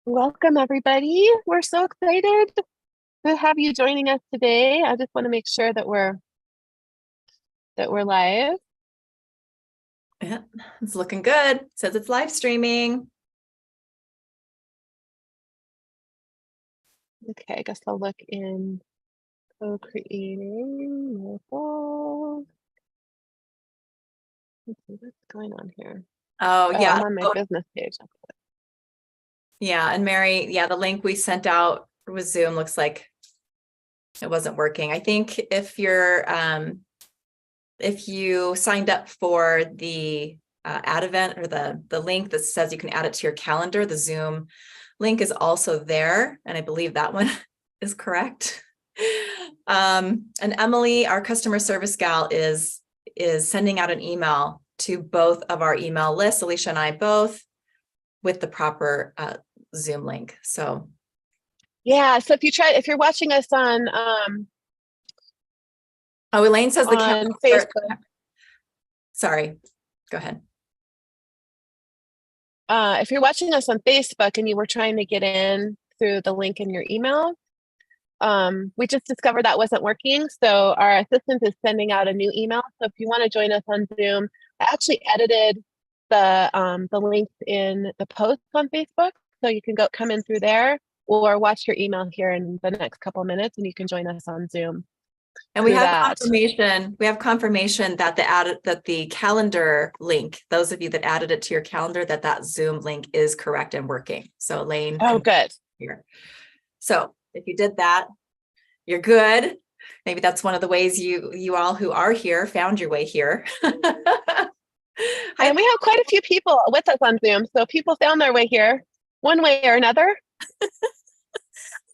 Welcome, everybody. We're so excited to have you joining us today. I just want to make sure that we're live. Yeah, it's looking good. It says it's live streaming. Okay, I guess I'll look in co-creating mobile. Let's see what's going on here. Oh, yeah. I'm on my business page. Yeah. And Mary, yeah, the link we sent out with Zoom looks like it wasn't working. I think if you signed up for the ad event or the link that says you can add it to your calendar, the Zoom link is also there. And I believe that one is correct. And Emily, our customer service gal, is sending out an email to both of our email lists, Alicia and I both, with the proper Zoom link. So yeah, so if you're watching us on Elaine says the on calendar. Facebook. Sorry, go ahead. If you're watching us on Facebook and you were trying to get in through the link in your email, we just discovered that wasn't working. So our assistant is sending out a new email. So if you want to join us on Zoom, I actually edited the links in the post on Facebook. So you can come in through there or watch your email here in the next couple of minutes and you can join us on Zoom. And we have confirmation that the calendar link, those of you that added it to your calendar, that Zoom link is correct and working. So Elaine. Oh, good. Here. So if you did that, you're good. Maybe that's one of the ways you all who are here found your way here. And we have quite a few people with us on Zoom. So people found their way here one way or another.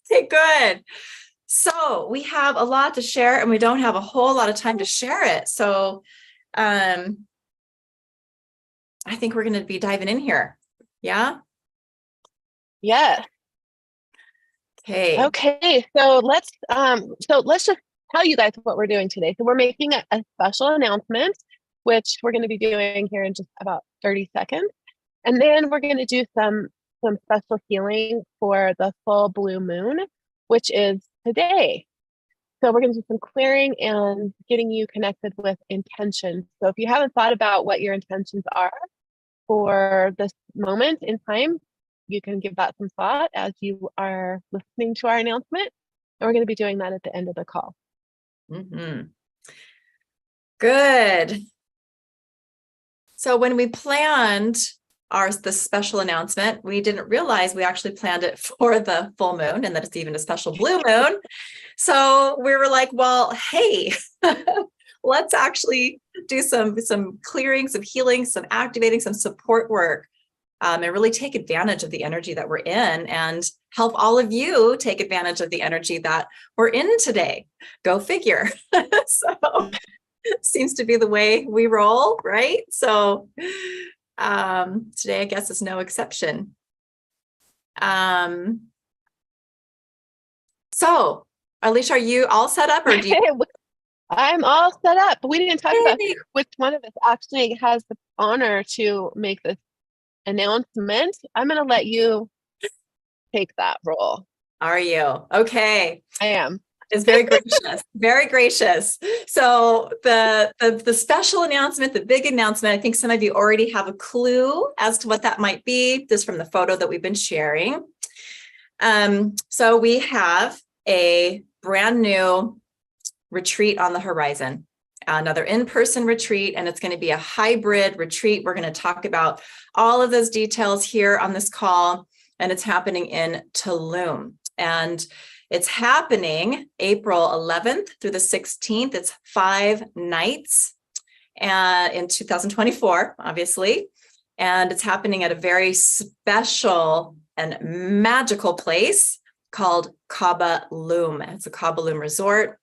Okay, good. So we have a lot to share and we don't have a whole lot of time to share it. So I think we're going to be diving in here. Yeah? Yeah. Okay. So let's just tell you guys what we're doing today. So we're making a special announcement, which we're going to be doing here in just about 30 seconds. And then we're going to do some special healing for the full blue moon, which is today. So we're going to do some clearing and getting you connected with intentions. So if you haven't thought about what your intentions are for this moment in time, you can give that some thought as you are listening to our announcement. And we're going to be doing that at the end of the call. Mm-hmm. Good. So when we planned the special announcement, we didn't realize we actually planned it for the full moon and that it's even a special blue moon. So we were like, well, hey, let's actually do some clearing, some healing, some activating, some support work, and really take advantage of the energy that we're in and help all of you take advantage of the energy that we're in today. Go figure. So seems to be the way we roll, right? So today, I guess, is no exception. So Alicia, are you all set up or do you? I'm all set up, but we didn't talk about which one of us actually has the honor to make this announcement. I'm going to let you take that role. Are you? Okay. I am. It's very gracious, very gracious. So the special announcement, the big announcement, I think some of you already have a clue as to what that might be, just from the photo that we've been sharing. So we have a brand new retreat on the horizon, another in-person retreat, and it's going to be a hybrid retreat. We're going to talk about all of those details here on this call, and it's happening in Tulum. And it's happening April 11th through the 16th. It's 5 nights in 2024, obviously. And it's happening at a very special and magical place called Tulum. It's a Tulum resort.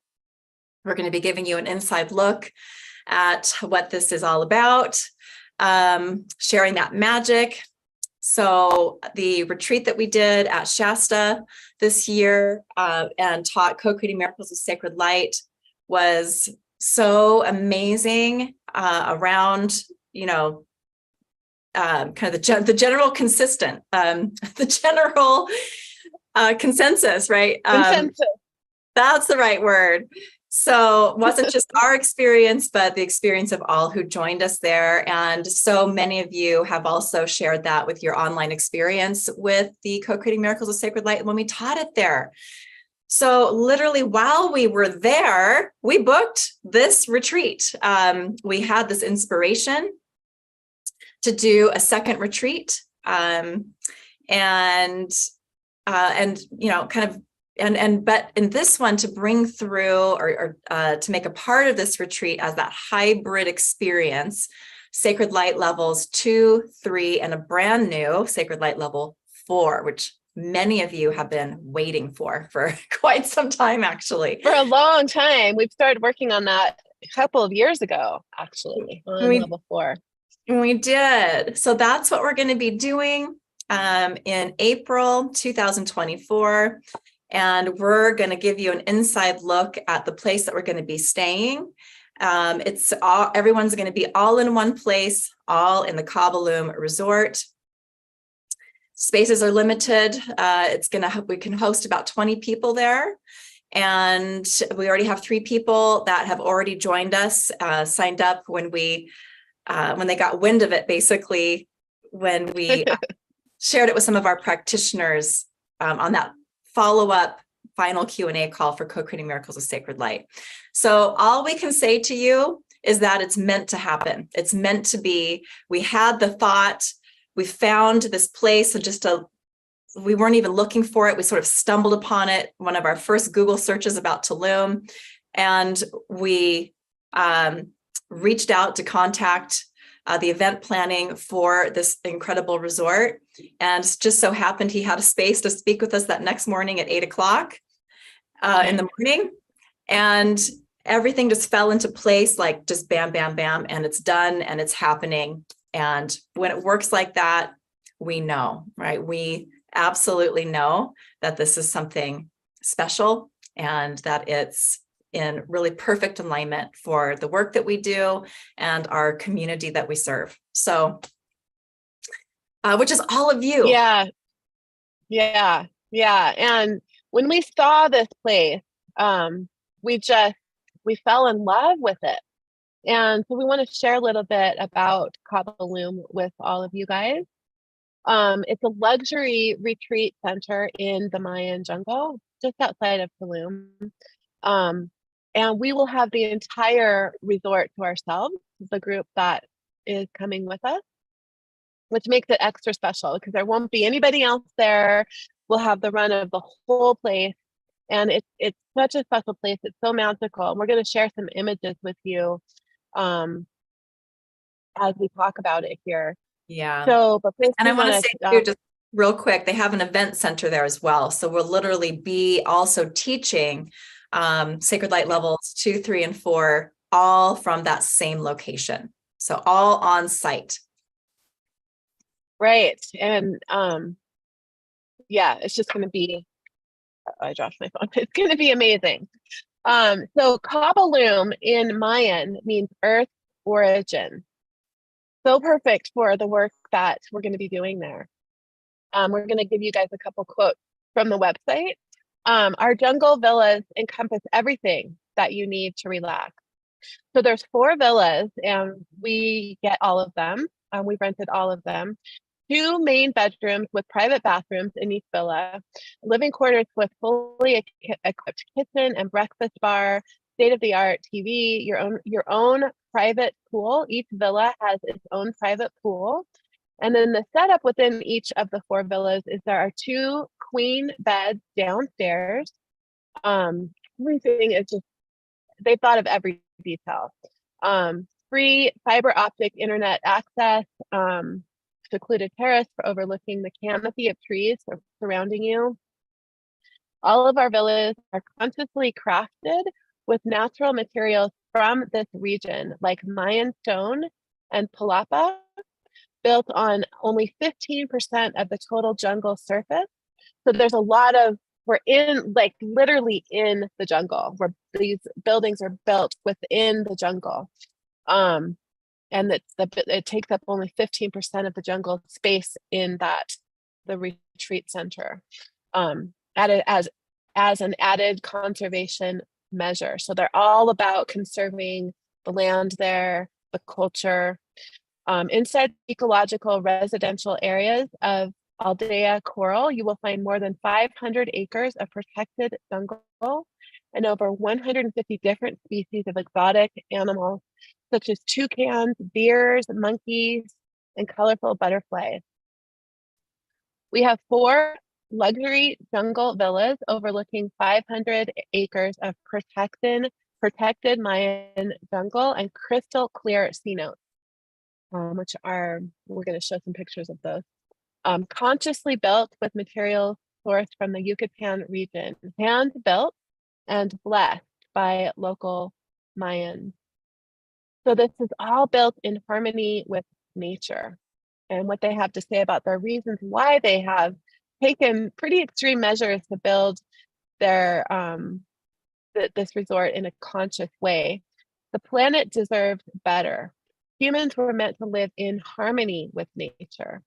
We're going to be giving you an inside look at what this is all about, sharing that magic. So the retreat that we did at Shasta this year and taught Co-Creating Miracles with Sacred Light was so amazing around, kind of the general the general consensus, right? Consensus. That's the right word. So it wasn't just our experience, but the experience of all who joined us there. And so many of you have also shared that with your online experience with the Co-Creating Miracles of Sacred Light when we taught it there. So literally while we were there, we booked this retreat. We had this inspiration to do a second retreat. And you know, kind of, but in this one, to bring through or to make a part of this retreat as that hybrid experience, Sacred Light levels 2, 3, and a brand new Sacred Light level 4, which many of you have been waiting for quite some time, actually. For a long time. We've started working on that a couple of years ago, actually, on level 4. We did. So that's what we're going to be doing in April 2024. And we're going to give you an inside look at the place that we're going to be staying. Everyone's going to be all in one place, all in the Tulum Resort. Spaces are limited. We can host about 20 people there. And we already have 3 people that have already joined us, signed up when they got wind of it, basically, when we shared it with some of our practitioners on that follow-up final Q&A call for Co-Creating Miracles of Sacred Light. So all we can say to you is that it's meant to happen. It's meant to be. We had the thought, we found this place, and we weren't even looking for it. We sort of stumbled upon it, one of our first Google searches about Tulum, and we reached out to contact the event planning for this incredible resort. And just so happened he had a space to speak with us that next morning at 8:00 in the morning. And everything just fell into place, like just bam, bam, bam, and it's done and it's happening. And when it works like that, we know, right? We absolutely know that this is something special and that it's in really perfect alignment for the work that we do and our community that we serve. So, which is all of you. Yeah. And when we saw this place, we fell in love with it. And so we want to share a little bit about Tulum with all of you guys. It's a luxury retreat center in the Mayan jungle, just outside of Tulum. And we will have the entire resort to ourselves, the group that is coming with us, which makes it extra special because there won't be anybody else there. We'll have the run of the whole place. And it's such a special place. It's so magical. We're going to share some images with you as we talk about it here. Yeah. So, but and I want to say too, just real quick, they have an event center there as well. So we'll literally be also teaching Sacred Light levels 2, 3, and 4, all from that same location. So all on site. Right. And it's just going to be, I dropped my phone. It's going to be amazing. So Tulum in Mayan means earth origin. So perfect for the work that we're going to be doing there. We're going to give you guys a couple quotes from the website. Our jungle villas encompass everything that you need to relax. So there's 4 villas and we get all of them. We've rented all of them. 2 main bedrooms with private bathrooms in each villa, living quarters with fully equipped kitchen and breakfast bar, state-of-the-art TV, your own private pool. Each villa has its own private pool. And then the setup within each of the 4 villas is there are 2 queen beds downstairs. Everything is just, they've thought of every detail. Free fiber optic internet access, secluded terrace for overlooking the canopy of trees surrounding you. All of our villas are consciously crafted with natural materials from this region, like Mayan stone and palapa, built on only 15% of the total jungle surface. So there's a lot of, we're in, like literally in the jungle, where these buildings are built within the jungle. and it takes up only 15% of the jungle space in the retreat center, added as an added conservation measure. So they're all about conserving the land there, the culture. Inside ecological residential areas of Aldea Coral, you will find more than 500 acres of protected jungle and over 150 different species of exotic animals, such as toucans, deers, monkeys, and colorful butterflies. We have 4 luxury jungle villas overlooking 500 acres of protected Mayan jungle and crystal clear cenotes, which we're going to show some pictures of those. Consciously built with materials sourced from the Yucatan region, hand built and blessed by local Mayans. So this is all built in harmony with nature, and what they have to say about their reasons why they have taken pretty extreme measures to build their this resort in a conscious way. The planet deserves better. Humans were meant to live in harmony with nature.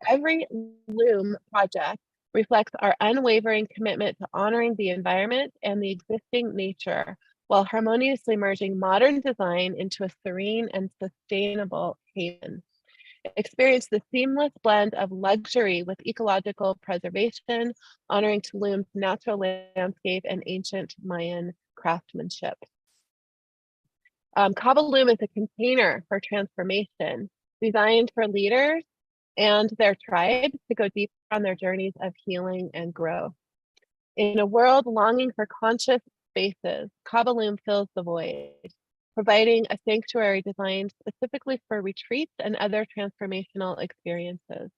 Every Loom project reflects our unwavering commitment to honoring the environment and the existing nature while harmoniously merging modern design into a serene and sustainable haven. Experience the seamless blend of luxury with ecological preservation, honoring Tulum's natural landscape and ancient Mayan craftsmanship. Cabo Loom is a container for transformation, designed for leaders and their tribes to go deeper on their journeys of healing and growth. In a world longing for conscious spaces, Cabo Loom fills the void, providing a sanctuary designed specifically for retreats and other transformational experiences.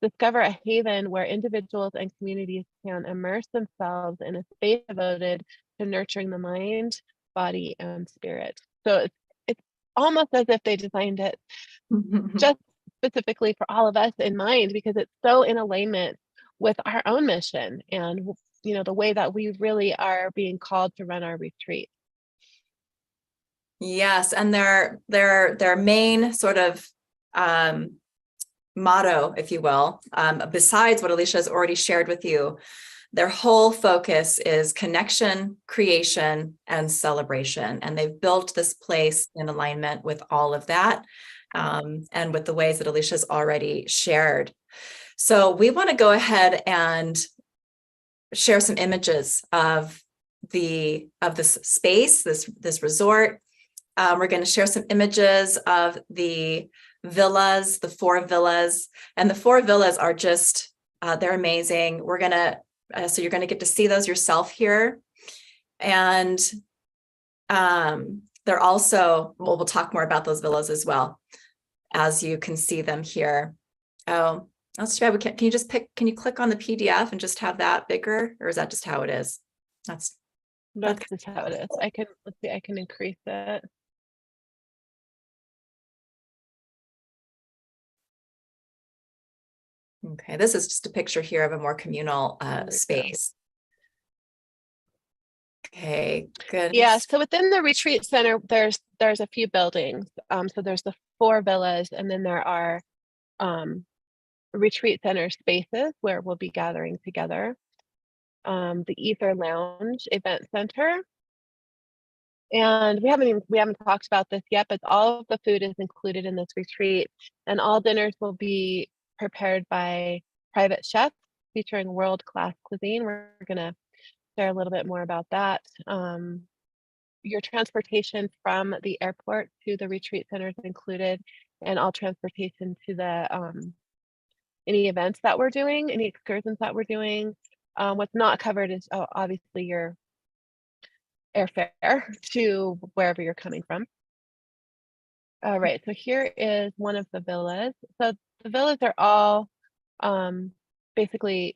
Discover a haven where individuals and communities can immerse themselves in a space devoted to nurturing the mind, body, and spirit. So it's almost as if they designed it just specifically for all of us in mind, because it's so in alignment with our own mission and the way that we really are being called to run our retreat. Yes, and their main sort of motto, if you will, besides what Alicia has already shared with you, their whole focus is connection, creation, and celebration. And they've built this place in alignment with all of that, and with the ways that Alicia's already shared. So we want to go ahead and share some images of this space, this resort. We're going to share some images of the villas, the 4 villas, and the 4 villas are just, they're amazing. We're going to, so you're going to get to see those yourself here. And they're also, we'll talk more about those villas as well, as you can see them here. Oh, that's too bad. Can you just can you click on the PDF and just have that bigger, or is that just how it is? That's just how it is. Let's see, I can increase it. Okay, this is just a picture here of a more communal space. Okay, good. Yeah, so within the retreat center, there's a few buildings. So there's the 4 villas, and then there are retreat center spaces where we'll be gathering together. The Ether Lounge Event Center. And we haven't talked about this yet, but all of the food is included in this retreat, and all dinners will be prepared by private chefs featuring world-class cuisine. We're gonna share a little bit more about that. Your transportation from the airport to the retreat center is included, and all transportation to the any events that we're doing, any excursions that we're doing. What's not covered is obviously your airfare to wherever you're coming from. All right, so here is one of the villas. So the villas are all basically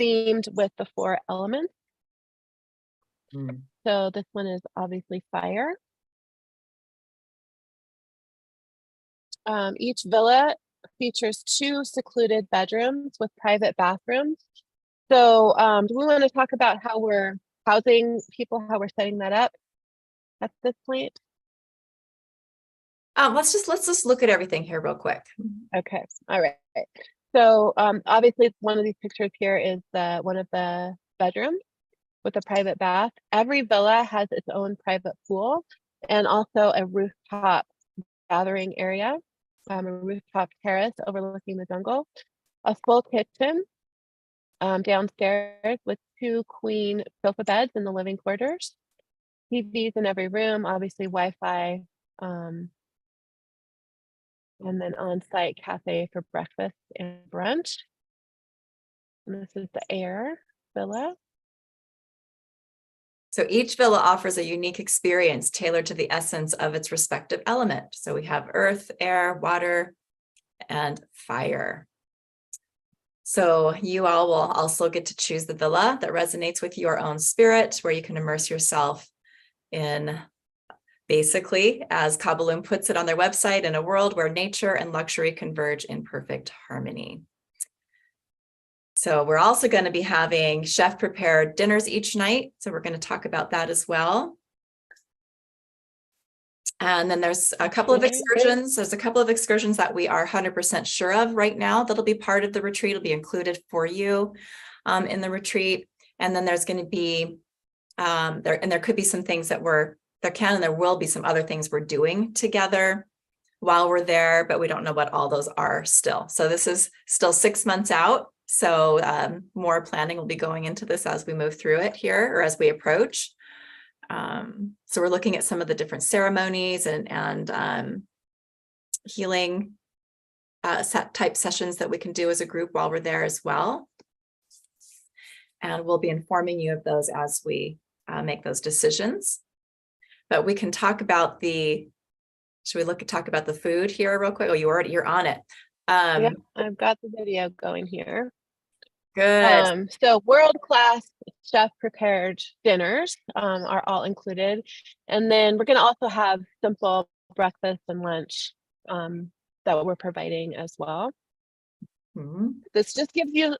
themed with the 4 elements. So this one is obviously fire. Each villa features 2 secluded bedrooms with private bathrooms. So do we want to talk about how we're housing people, how we're setting that up at this point? Let's just look at everything here real quick. Okay. All right. So obviously one of these pictures here is one of the bedrooms with a private bath. Every villa has its own private pool and also a rooftop gathering area, a rooftop terrace overlooking the jungle, a full kitchen downstairs with 2 queen sofa beds in the living quarters, TVs in every room, obviously Wi-Fi, and then on-site cafe for breakfast and brunch. And this is the Air Villa. So each villa offers a unique experience tailored to the essence of its respective element. So we have earth, air, water, and fire. So you all will also get to choose the villa that resonates with your own spirit, where you can immerse yourself in, basically, as Kabaloom puts it on their website, in a world where nature and luxury converge in perfect harmony. So we're also going to be having chef prepared dinners each night. So we're going to talk about that as well. And then there's a couple of excursions. There's a couple of excursions that we are 100% sure of right now that'll be part of the retreat. It'll be included for you in the retreat. And then there's going to be, there could be some things that there will be some other things we're doing together while we're there, but we don't know what all those are still. So this is still 6 months out. So more planning will be going into this as we move through it here, or as we approach. So we're looking at some of the different ceremonies and healing type sessions that we can do as a group while we're there as well. And we'll be informing you of those as we make those decisions. But we can talk about should we talk about the food here real quick? Oh, you're on it. Yeah, I've got the video going here. Good. So world-class chef prepared dinners are all included. And then we're going to also have simple breakfast and lunch that we're providing as well. This just gives you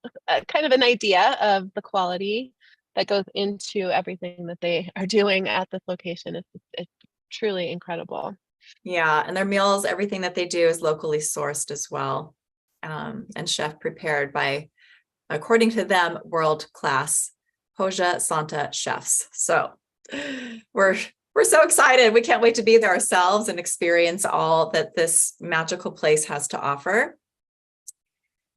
kind of an idea of the quality that goes into everything that they are doing at this location. It's truly incredible. Yeah, and their meals, everything that they do is locally sourced as well, and chef prepared by, according to them, world-class Hoja Santa chefs. So we're so excited. We can't wait to be there ourselves and experience all that this magical place has to offer.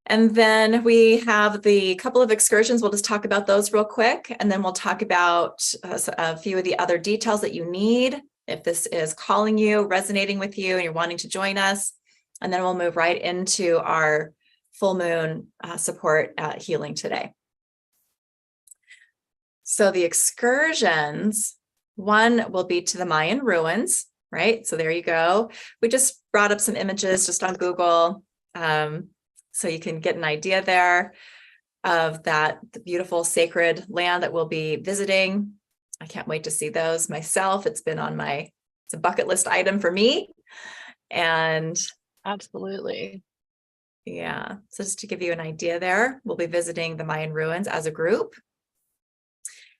And then we have the couple of excursions. We'll just talk about those real quick, and then we'll talk about a few of the other details that you need if this is calling you, resonating with you, and you're wanting to join us. And then we'll move right into our full moon support healing today. So the excursions, one will be to the Mayan ruins, right? So there you go. We just brought up some images just on Google, so you can get an idea there of the beautiful sacred land that we'll be visiting. I can't wait to see those myself. It's been on it's a bucket list item for me. And absolutely. Yeah, so just to give you an idea there, we'll be visiting the Mayan ruins as a group.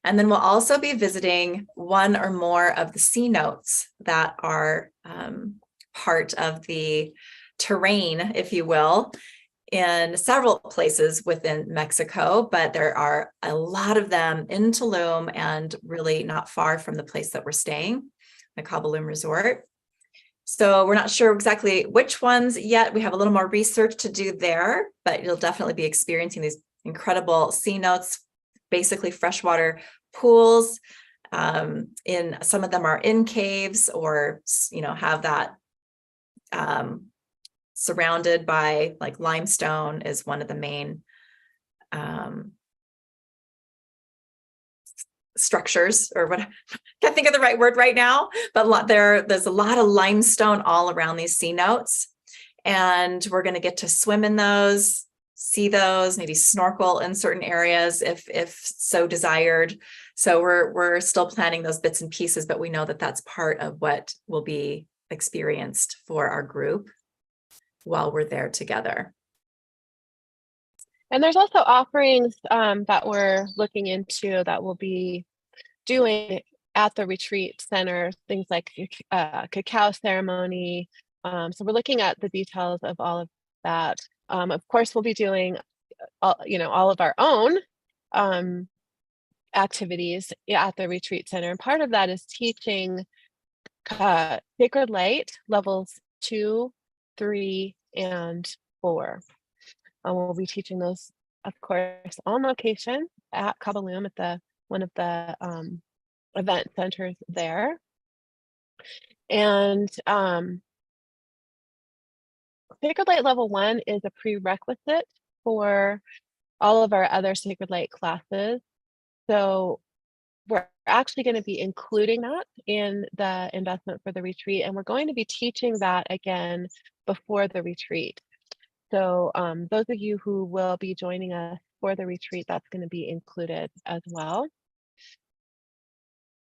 And then we'll also be visiting one or more of the cenotes that are part of the terrain, if you will, in several places within Mexico, but there are a lot of them in Tulum and really not far from the place that we're staying, the Kabaloom Resort. So we're not sure exactly which ones yet. We have a little more research to do there, but you'll definitely be experiencing these incredible cenotes, basically freshwater pools. In some of them are in caves, or have that surrounded by, like, limestone is one of the main structures, or what, can't think of the right word right now, but there's a lot of limestone all around these cenotes, and we're going to get to swim in those, see those, maybe snorkel in certain areas if so desired. So we're still planning those bits and pieces, but we know that that's part of what will be experienced for our group while we're there together. And there's also offerings that we're looking into that we'll be doing at the retreat center, things like cacao ceremony, So we're looking at the details of all of that. Of course, we'll be doing all of our own activities at the retreat center. And part of that is teaching Sacred Light levels 2, 3, and 4. We'll be teaching those, of course, on location at Tulum at one of the event centers there. And Sacred Light level 1 is a prerequisite for all of our other Sacred Light classes. So we're actually going to be including that in the investment for the retreat, and we're going to be teaching that again before the retreat. So those of you who will be joining us for the retreat, that's going to be included as well.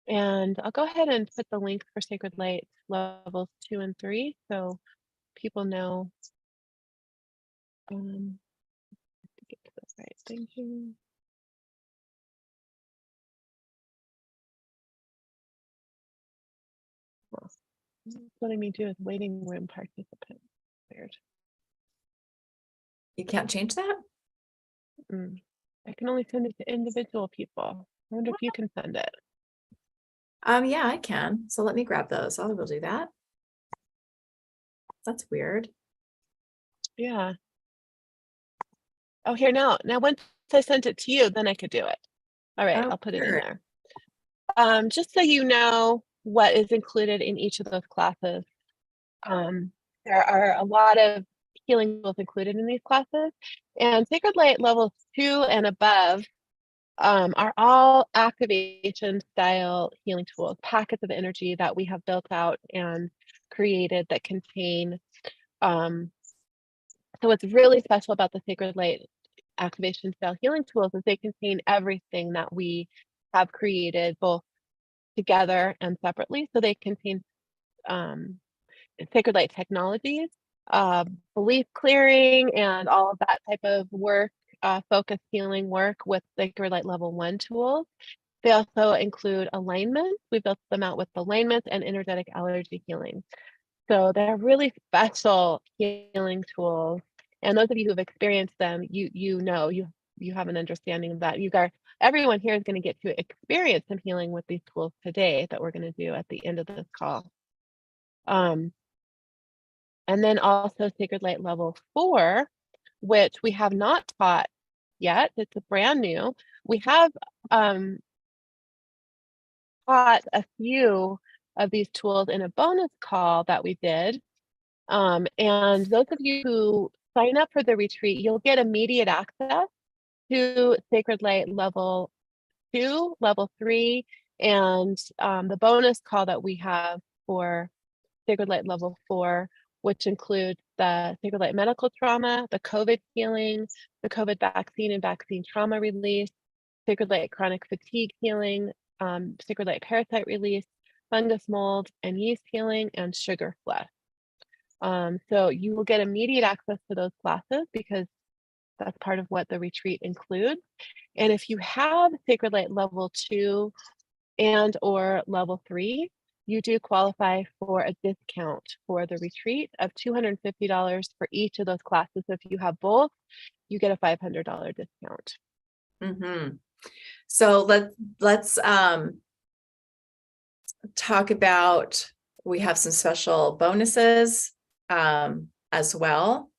And I'll go ahead and put the link for Sacred Light levels 2 and 3 so people know. To get to the right thing here. Well, it's letting me do is waiting room participant. Weird. You can't change that? I can only send it to individual people. I wonder if you can send it. Yeah, I can. So let me grab those. I will do that. That's weird. Yeah. Oh, here now. Now, once I sent it to you, then I could do it. All right, I'll put it in there. Just so you know what is included in each of those classes. There are a lot of healing tools included in these classes, and Sacred Light levels 2 and above are all activation style healing tools, packets of energy that we have built out and created that contain. So what's really special about the Sacred Light activation style healing tools is they contain everything that we have created both together and separately. So they contain Sacred Light technologies, belief clearing, and all of that type of work, focus healing work with Sacred Light level 1 tools. They also include alignment. We built them out with alignment and energetic allergy healing. So they're really special healing tools. And those of you who have experienced them, you know, you have an understanding of that. Everyone here is going to get to experience some healing with these tools today that we're going to do at the end of this call. And then also Sacred Light level 4, which we have not taught yet. It's a brand new. We have taught a few of these tools in a bonus call that we did. And those of you who sign up for the retreat, you'll get immediate access to Sacred Light level 2, level 3, and the bonus call that we have for Sacred Light level 4, which includes the Sacred Light medical trauma, the COVID healing, the COVID vaccine and vaccine trauma release, Sacred Light chronic fatigue healing, Sacred Light parasite release, fungus mold and yeast healing, and sugar flush. So you will get immediate access to those classes because that's part of what the retreat includes. And if you have Sacred Light level 2 and or level 3, you do qualify for a discount for the retreat of $250 for each of those classes. So if you have both, you get a $500 discount. So let's talk about, we have some special bonuses as well.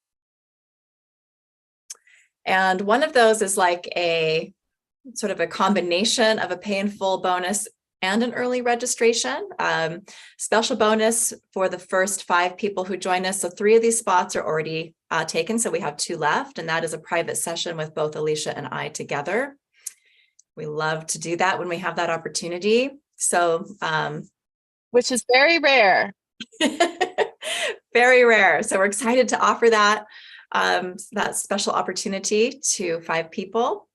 And one of those is like a sort of a combination of a pay in full bonus and an early registration. Special bonus for the first 5 people who join us. So 3 of these spots are already taken. So we have 2 left, and that is a private session with both Alicia and I together. We love to do that when we have that opportunity. So, which is very rare. Very rare. So we're excited to offer that, that special opportunity to 5 people.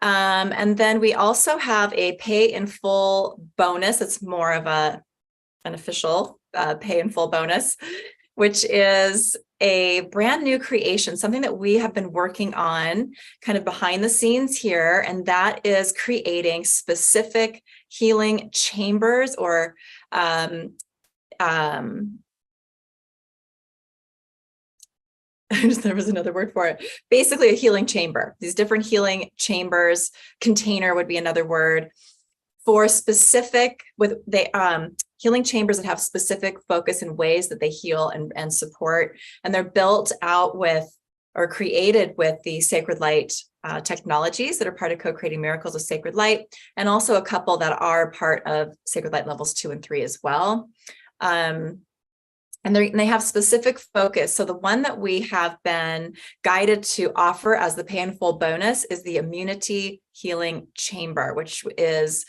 And then we also have a pay in full bonus. It's more of an official pay in full bonus, which is a brand new creation, something that we have been working on kind of behind the scenes here. And that is creating specific healing chambers or there was another word for it. Basically a healing chamber. These different healing chambers, container would be another word, for specific healing chambers that have specific focus in ways that they heal and support. And they're built out with or created with the Sacred Light technologies that are part of Co-Creating Miracles of Sacred Light, and also a couple that are part of Sacred Light levels 2 and 3 as well. And they have specific focus. So the one that we have been guided to offer as the pay in full bonus is the Immunity Healing Chamber, which is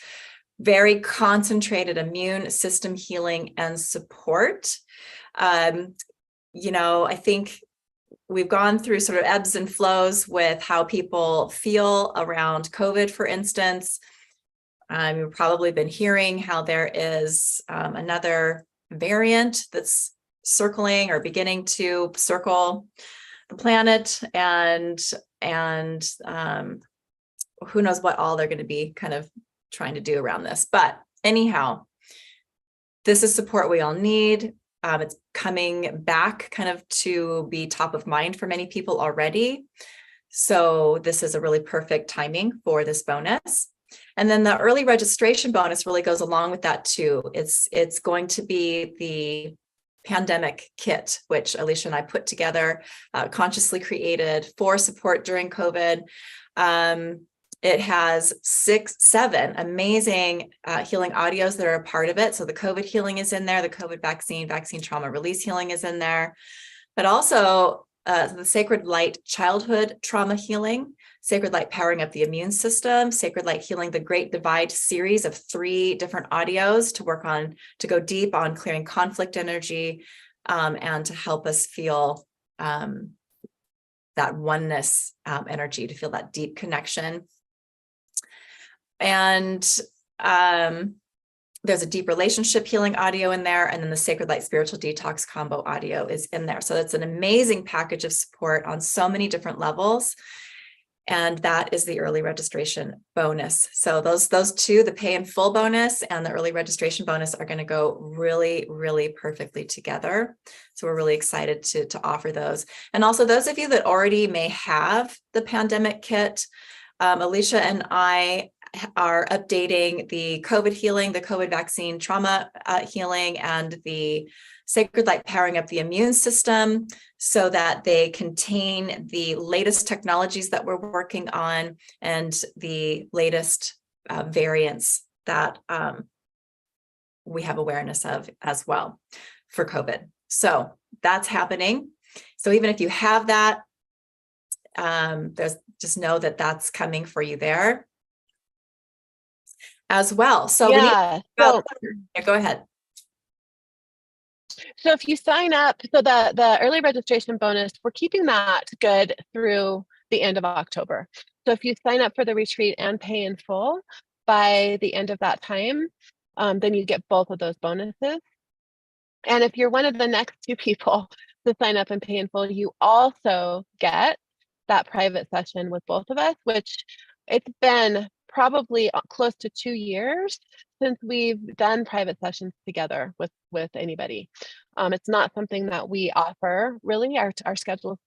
very concentrated immune system healing and support. I think we've gone through sort of ebbs and flows with how people feel around COVID, for instance. You've probably been hearing how there is another variant that's circling or beginning to circle the planet, and who knows what all they're going to be kind of trying to do around this. But anyhow, this is support we all need. It's coming back kind of to be top of mind for many people already. So this is a really perfect timing for this bonus. And then the early registration bonus really goes along with that too. It's going to be the pandemic kit, which Alicia and I put together, consciously created for support during COVID. It has 7 amazing healing audios that are a part of it. So the COVID healing is in there, the COVID vaccine trauma release healing is in there, but also the Sacred Light childhood trauma healing, Sacred Light powering up the immune system, Sacred Light healing the Great Divide series of 3 different audios to go deep on clearing conflict energy, and to help us feel that oneness energy, to feel that deep connection. And there's a deep relationship healing audio in there, and then the Sacred Light spiritual detox combo audio is in there. So it's an amazing package of support on so many different levels. And that is the early registration bonus. So those 2, the pay in full bonus and the early registration bonus, are going to go really, really perfectly together. So we're really excited to offer those. And also those of you that already may have the pandemic kit, Alicia and I are updating the COVID healing, the COVID vaccine trauma healing, and the Sacred Light powering up the immune system, so that they contain the latest technologies that we're working on and the latest variants that we have awareness of as well for COVID. So that's happening. So even if you have that, just know that that's coming for you there as well. So yeah. go ahead. So if you sign up, so the early registration bonus, we're keeping that good through the end of October. So if you sign up for the retreat and pay in full by the end of that time, then you get both of those bonuses. And if you're one of the next 2 people to sign up and pay in full, you also get that private session with both of us, which it's been probably close to 2 years since we've done private sessions together with anybody. It's not something that we offer, really. Our schedules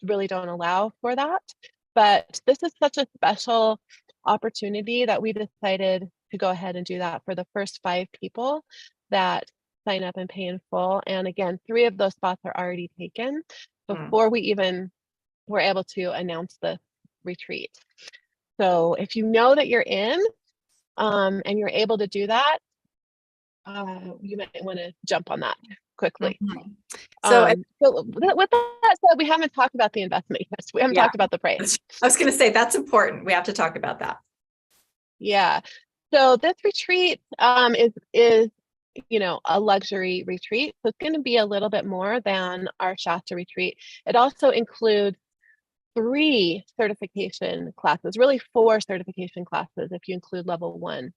really don't allow for that. But this is such a special opportunity that we decided to go ahead and do that for the first 5 people that sign up and pay in full. And again, 3 of those spots are already taken before we even were able to announce the retreat. So if you know that you're in and you're able to do that, you might want to jump on that quickly. So with that said, we haven't talked about the investment yet. We haven't talked about the price. I was going to say that's important. We have to talk about that. Yeah. So this retreat is a luxury retreat. So it's going to be a little bit more than our Shasta retreat. It also includes 3 certification classes, really 4 certification classes if you include level 1.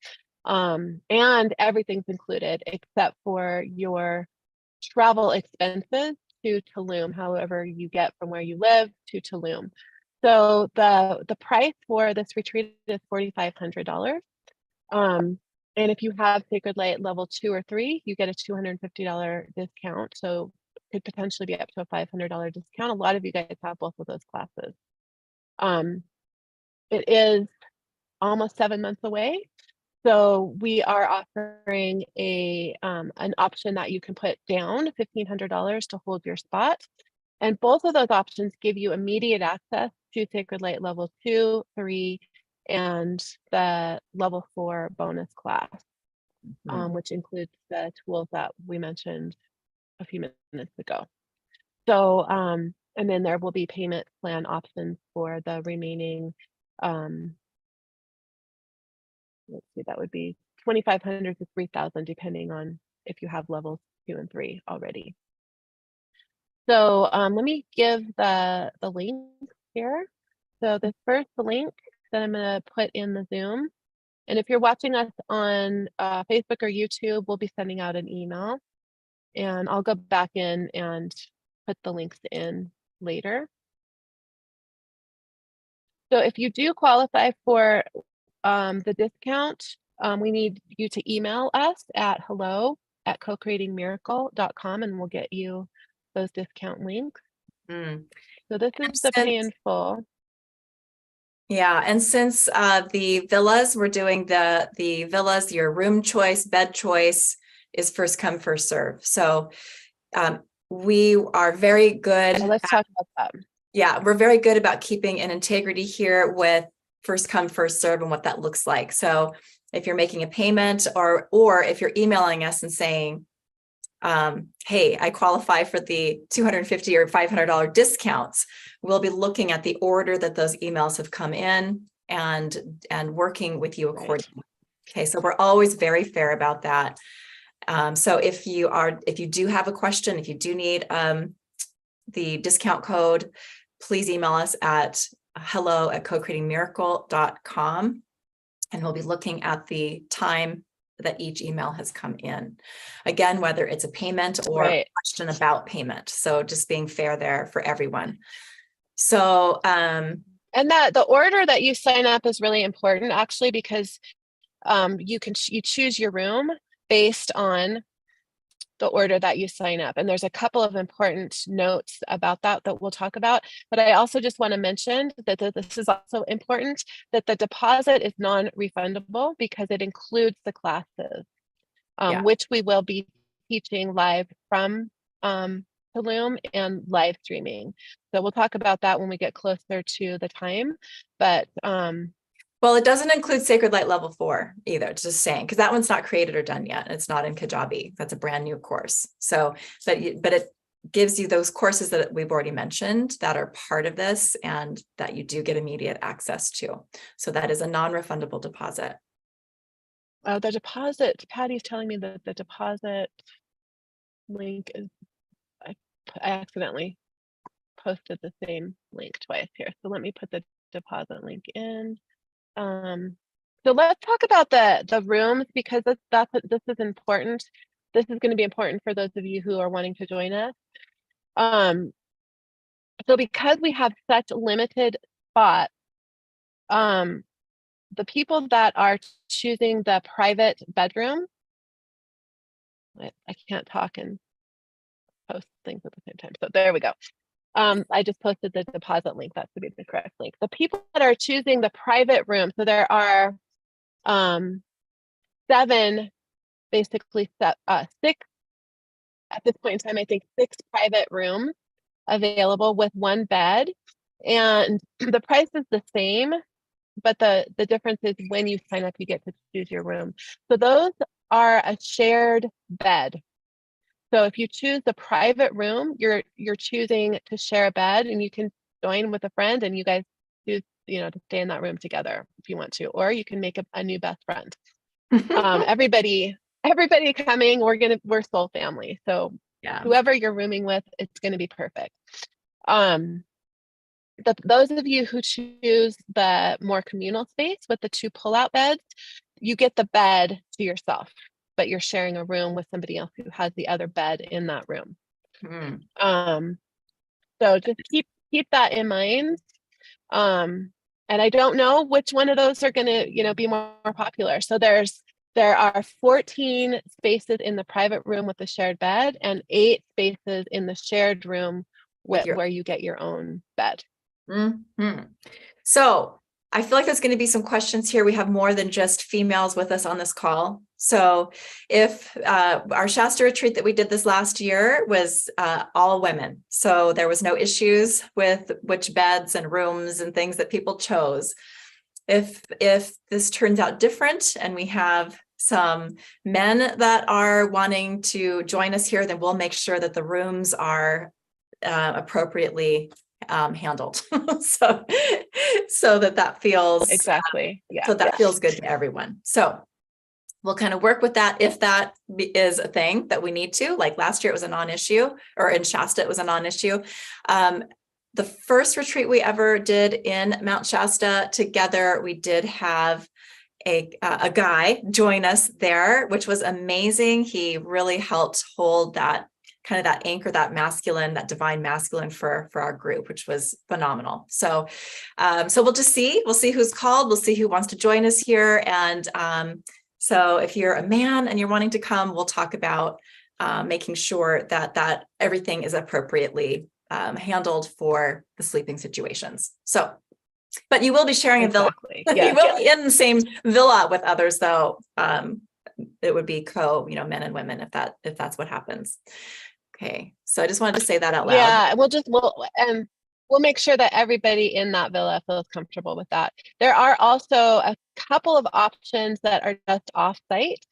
And everything's included except for your travel expenses to Tulum, however you get from where you live to Tulum. So the price for this retreat is $4,500. And if you have Sacred Light level 2 or 3, you get a $250 discount. So could potentially be up to a $500 discount. A lot of you guys have both of those classes. It is almost 7 months away. So we are offering an option that you can put down $1,500 to hold your spot. And both of those options give you immediate access to Sacred Light Level 2, 3, and the Level 4 bonus class, which includes the tools that we mentioned a few minutes ago. So, and then there will be payment plan options for the remaining, let's see, that would be 2,500 to 3,000, depending on if you have levels 2 and 3 already. So let me give the link here. So the first link that I'm going to put in the Zoom, and if you're watching us on Facebook or YouTube, we'll be sending out an email, and I'll go back in and put the links in later. So if you do qualify for the discount, we need you to email us at hello@cocreatingmiracle.com, and we'll get you those discount links. So this is the pay in full. Yeah, and since the villas, we're doing the villas, your room choice, bed choice is first come, first serve. So we are very good. Let's talk about that. Yeah, we're very good about keeping an integrity here with first come, first serve and what that looks like. So if you're making a payment or if you're emailing us and saying, hey, I qualify for the $250 or $500 discounts, we'll be looking at the order that those emails have come in and working with you accordingly. Right. Okay, so we're always very fair about that. So if you do have a question, if you do need the discount code, please email us at hello@cocreatingmiracle.com, and we'll be looking at the time that each email has come in. Again, whether it's a payment or a question about payment. So just being fair there for everyone. So, and that the order that you sign up is really important, actually, because you choose your room based on the order that you sign up. And there's a couple of important notes about that we'll talk about. But I also just want to mention that this is also important, that the deposit is non-refundable because it includes the classes, which we will be teaching live from Tulum and live streaming. So we'll talk about that when we get closer to the time. But well, it doesn't include Sacred Light Level 4 either, just saying, because that one's not created or done yet. It's not in Kajabi. That's a brand new course. So, but it gives you those courses that we've already mentioned that are part of this and that you do get immediate access to. So that is a non-refundable deposit. The deposit, Patty's telling me that the deposit link is, I accidentally posted the same link twice here. So let me put the deposit link in. So let's talk about the rooms, because this is important. This is going to be important for those of you who are wanting to join us. So because we have such limited spots, the people that are choosing the private bedroom, I can't talk and post things at the same time. So there we go. I just posted the deposit link. That should be the correct link. The people that are choosing the private room, so there are 7, basically 6 at this point in time, I think 6 private rooms available with 1 bed, and the price is the same, but the difference is when you sign up, you get to choose your room. So those are a shared bed. So if you choose the private room, you're choosing to share a bed, and you can join with a friend and you guys choose, to stay in that room together if you want to, or you can make a new best friend. Everybody coming, we're soul family. So whoever you're rooming with, it's going to be perfect. Those of you who choose the more communal space with the 2 pull-out beds, you get the bed to yourself, but you're sharing a room with somebody else who has the other bed in that room. So just keep that in mind. And I don't know which one of those are going to, be more popular. So there's There are 14 spaces in the private room with the shared bed and 8 spaces in the shared room With your where you get your own bed. Mhm. So I feel like there's going to be some questions here. We have more than just females with us on this call. So if our Shasta retreat that we did this last year was all women, so there was no issues with which beds and rooms and things that people chose. If this turns out different and we have some men that are wanting to join us here, then we'll make sure that the rooms are appropriately handled. so that feels Exactly. Yeah. so that feels good to everyone. So we'll kind of work with that if that is a thing that we need to. Like last year, it was a non-issue, or in Shasta, it was a non-issue. The first retreat we ever did in Mount Shasta together, we did have a guy join us there, which was amazing. He really helped hold that kind of that anchor, that masculine, that divine masculine for our group, which was phenomenal. So we'll just see, who's called, we'll see who wants to join us here. And so if you're a man and you're wanting to come, we'll talk about making sure that everything is appropriately handled for the sleeping situations. So, but you will be sharing a villa. Yes. You will be in the same villa with others, though. It would be men and women if that's what happens. Okay, so I just wanted to say that out loud. Yeah, we'll make sure that everybody in that villa feels comfortable with that. There are also a couple of options that are just off-site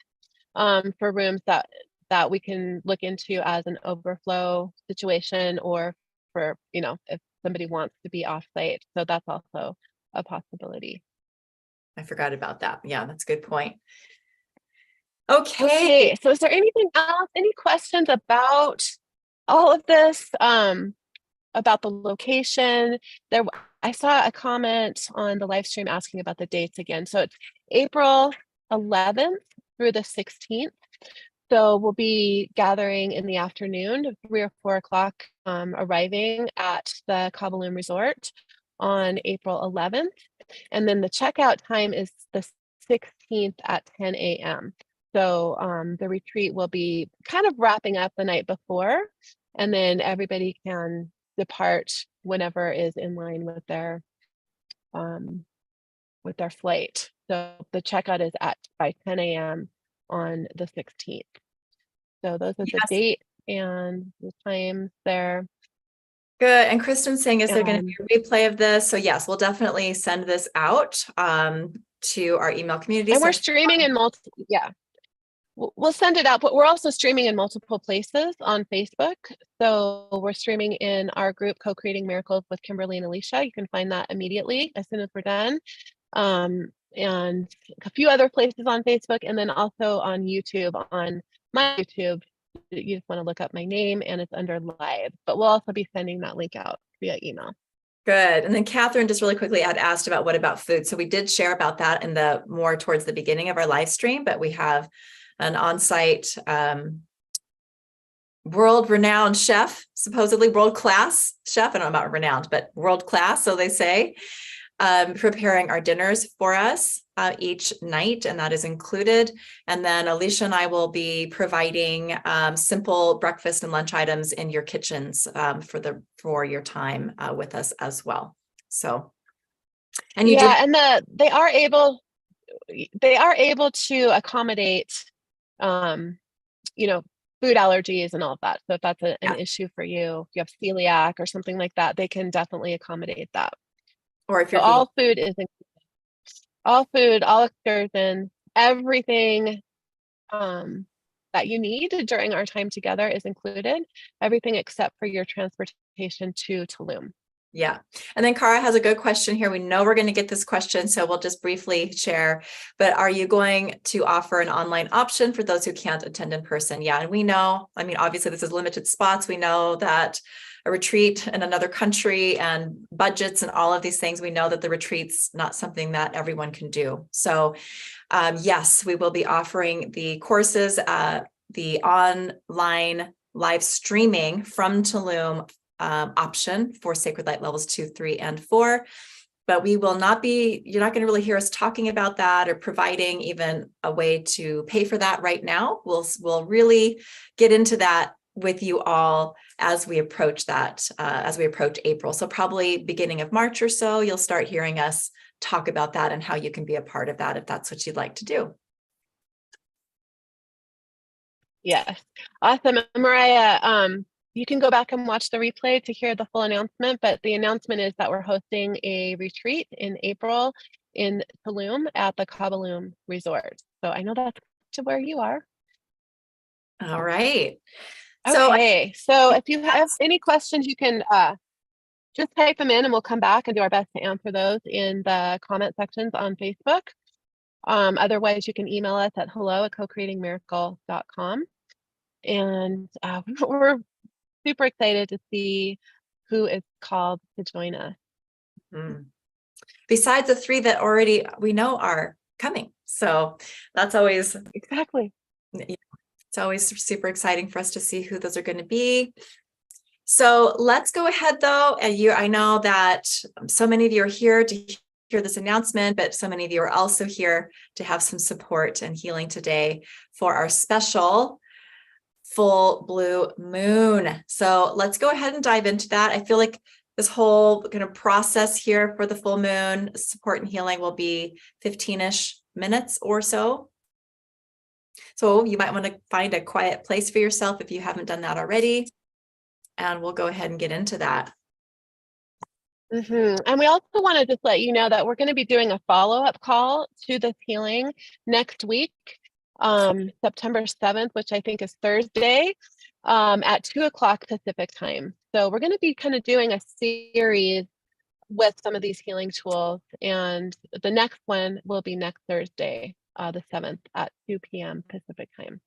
for rooms that we can look into as an overflow situation, or for if somebody wants to be off-site. So that's also a possibility. I forgot about that. Yeah, that's a good point. Okay, so is there anything else? Any questions about all of this? About the location? I saw a comment on the live stream asking about the dates again. So it's April 11th through the 16th. So we'll be gathering in the afternoon, 3 or 4 o'clock, arriving at the Kabaloom Resort on April 11th. And then the checkout time is the 16th at 10 a.m. So the retreat will be kind of wrapping up the night before, and then everybody can depart whenever is in line with their flight. So the checkout is by 10 a.m. on the 16th. So those are the date and the times there. Good. And Kristen's saying, is there going to be a replay of this? So yes, we'll definitely send this out to our email community. And we're streaming in we'll send it out, but we're also streaming in multiple places on Facebook. So we're streaming in our group, Co-Creating Miracles with Kimberly and Alicia. You can find that immediately as soon as we're done. And a few other places on Facebook, and then also on YouTube. On my YouTube, you just want to look up my name and it's under live, but we'll also be sending that link out via email. Good. And then Catherine just really quickly had asked about what about food. So we did share about that in the more towards the beginning of our live stream, but we have an on-site world-renowned chef, supposedly world-class chef. I don't know about renowned, but world-class, so they say, preparing our dinners for us each night, and that is included. And then Alicia and I will be providing simple breakfast and lunch items in your kitchens for your time with us as well. So, and you and they are able to accommodate food allergies and all of that. So if that's an issue for you, if you have celiac or something like that, they can definitely accommodate that. Or if you're all food is included. All food, all excursions, everything that you need during our time together is included. Everything except for your transportation to Tulum. Yeah. And then Cara has a good question here. We know we're going to get this question, so we'll just briefly share, but are you going to offer an online option for those who can't attend in person? Yeah. And we know, obviously this is limited spots. We know that a retreat in another country and budgets and all of these things, we know that the retreat's not something that everyone can do. So yes, we will be offering the courses, the online live streaming from Tulum option for Sacred Light levels 2, 3, and 4. but we will not be, you're not going to really hear us talking about that or providing even a way to pay for that right now. We'll really get into that with you all as we approach that, as we approach April. So probably beginning of March or so, you'll start hearing us talk about that and how you can be a part of that if that's what you'd like to do. Yes. Awesome. Mariah, you can go back and watch the replay to hear the full announcement, but the announcement is that we're hosting a retreat in April in Tulum at the Kabalum Resort. So I know that's to where you are. All right. So Okay. So if you have any questions, you can just type them in and we'll come back and do our best to answer those in the comment sections on Facebook. Otherwise, you can email us at hello@cocreatingmiracle.com. And we're super excited to see who is called to join us. Besides the 3 that already we know are coming. So that's always Exactly. It's always super exciting for us to see who those are going to be. So let's go ahead though. And I know that so many of you are here to hear this announcement, but so many of you are also here to have some support and healing today for our special full blue moon. So let's go ahead and dive into that. I feel like this whole kind of process here for the full moon support and healing will be 15-ish minutes or so. So you might want to find a quiet place for yourself if you haven't done that already. And we'll go ahead and get into that. And we also want to just let you know that we're going to be doing a follow-up call to this healing next week, September 7th, which I think is Thursday, at 2:00 Pacific time. So we're going to be kind of doing a series with some of these healing tools. And the next one will be next Thursday, the 7th at 2 p.m. Pacific time.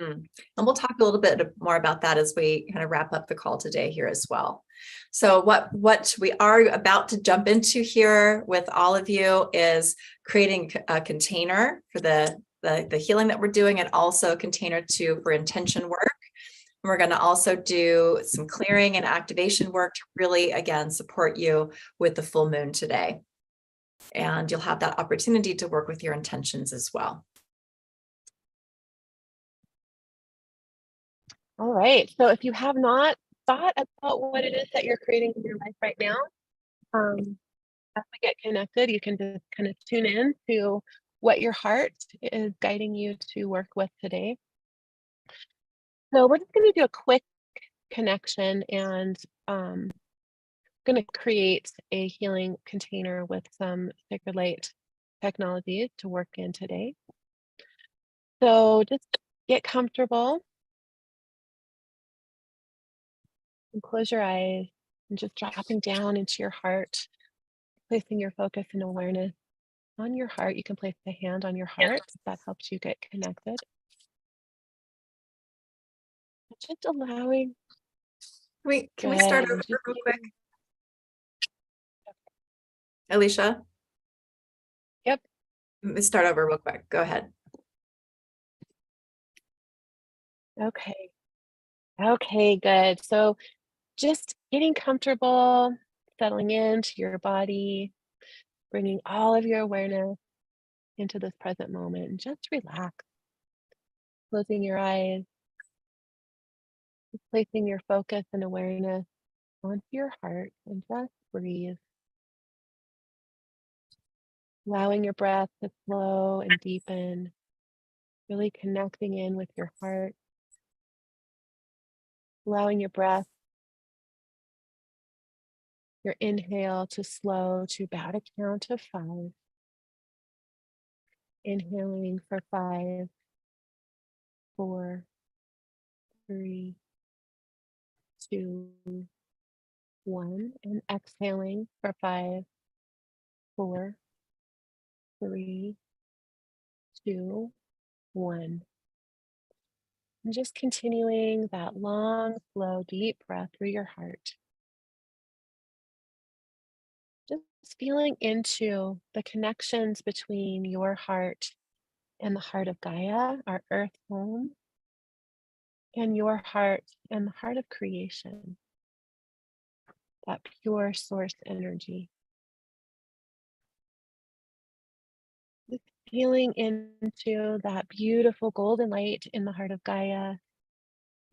And we'll talk a little bit more about that as we kind of wrap up the call today here as well. So what we are about to jump into here with all of you is creating a container for the healing that we're doing, and also a container for intention work. And we're going to also do some clearing and activation work to really, again, support you with the full moon today. And you'll have that opportunity to work with your intentions as well. All right. So if you have not thought about what it is that you're creating in your life right now, as we get connected, you can just kind of tune in to what your heart is guiding you to work with today. So we're just going to do a quick connection, and going to create a healing container with some sacred light technologies to work in today. So just get comfortable and close your eyes and just dropping down into your heart, placing your focus and awareness on your heart. You can place a hand on your heart. That helps you get connected. Just allowing. Can we start over real quick? Alicia? Yep. Let me start over real quick. Go ahead. Okay. Okay, good. So just getting comfortable, settling into your body, bringing all of your awareness into this present moment, and just relax. Closing your eyes, just placing your focus and awareness onto your heart, and just breathe. Allowing your breath to flow and deepen, really connecting in with your heart. Allowing your breath, your inhale to slow to about a count of 5. Inhaling for 5, 4, 3, 2, 1, and exhaling for 5, 4, 3, 2, 1. And just continuing that long, slow, deep breath through your heart. Just feeling into the connections between your heart and the heart of Gaia, our earth home, and your heart and the heart of creation, that pure source energy. feeling into that beautiful golden light in the heart of Gaia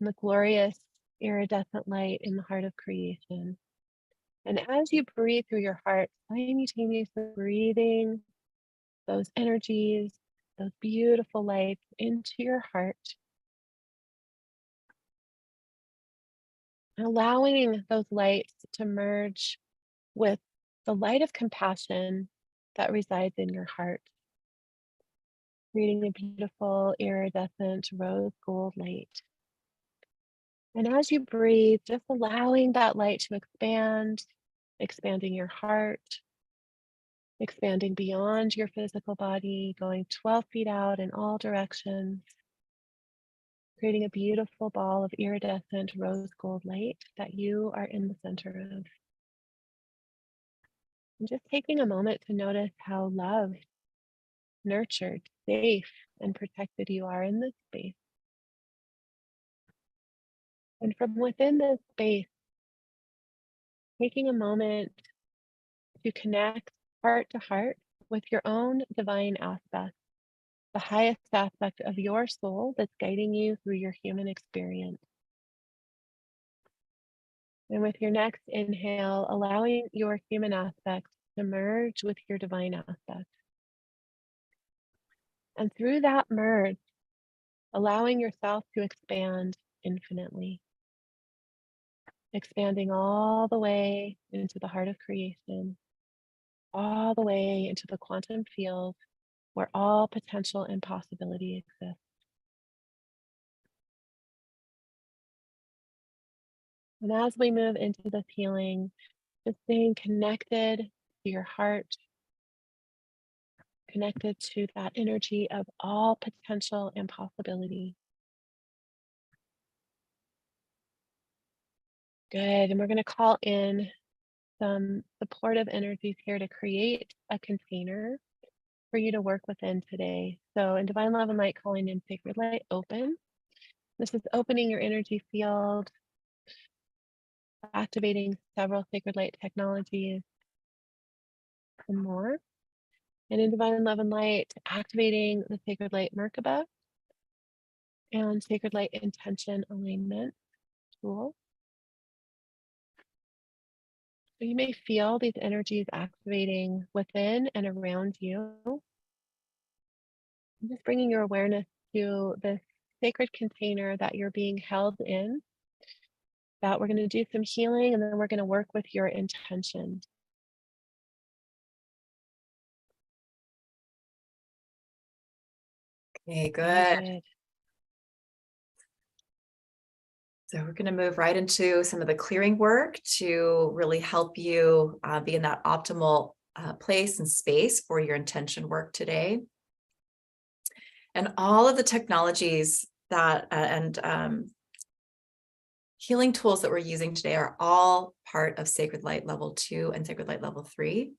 and the glorious iridescent light in the heart of creation. And as you breathe through your heart, simultaneously breathing those energies, those beautiful lights into your heart, allowing those lights to merge with the light of compassion that resides in your heart, creating a beautiful iridescent rose gold light. And as you breathe, just allowing that light to expand, expanding your heart, expanding beyond your physical body, going 12 feet out in all directions, creating a beautiful ball of iridescent rose gold light that you are in the center of. And just taking a moment to notice how loved, nurtured, safe, and protected you are in this space. And from within this space, taking a moment to connect heart to heart with your own divine aspect, the highest aspect of your soul that's guiding you through your human experience. And with your next inhale, allowing your human aspect to merge with your divine aspect. And through that merge, allowing yourself to expand infinitely, expanding all the way into the heart of creation, all the way into the quantum field where all potential and possibility exists. And as we move into this healing, just staying connected to your heart, connected to that energy of all potential and possibility. Good. And we're going to call in some supportive energies here to create a container for you to work within today. So in Divine Love and Light, calling in Sacred Light Open. This is opening your energy field, activating several Sacred Light technologies and more. And in Divine Love and Light, activating the Sacred Light Merkaba and Sacred Light Intention Alignment tool. So you may feel these energies activating within and around you. And just bringing your awareness to this sacred container that you're being held in, that we're going to do some healing and then we're going to work with your intention. Okay, Very good. good. So we're going to move right into some of the clearing work to really help you be in that optimal place and space for your intention work today. And all of the technologies that and healing tools that we're using today are all part of Sacred Light Level 2 and Sacred Light Level 3.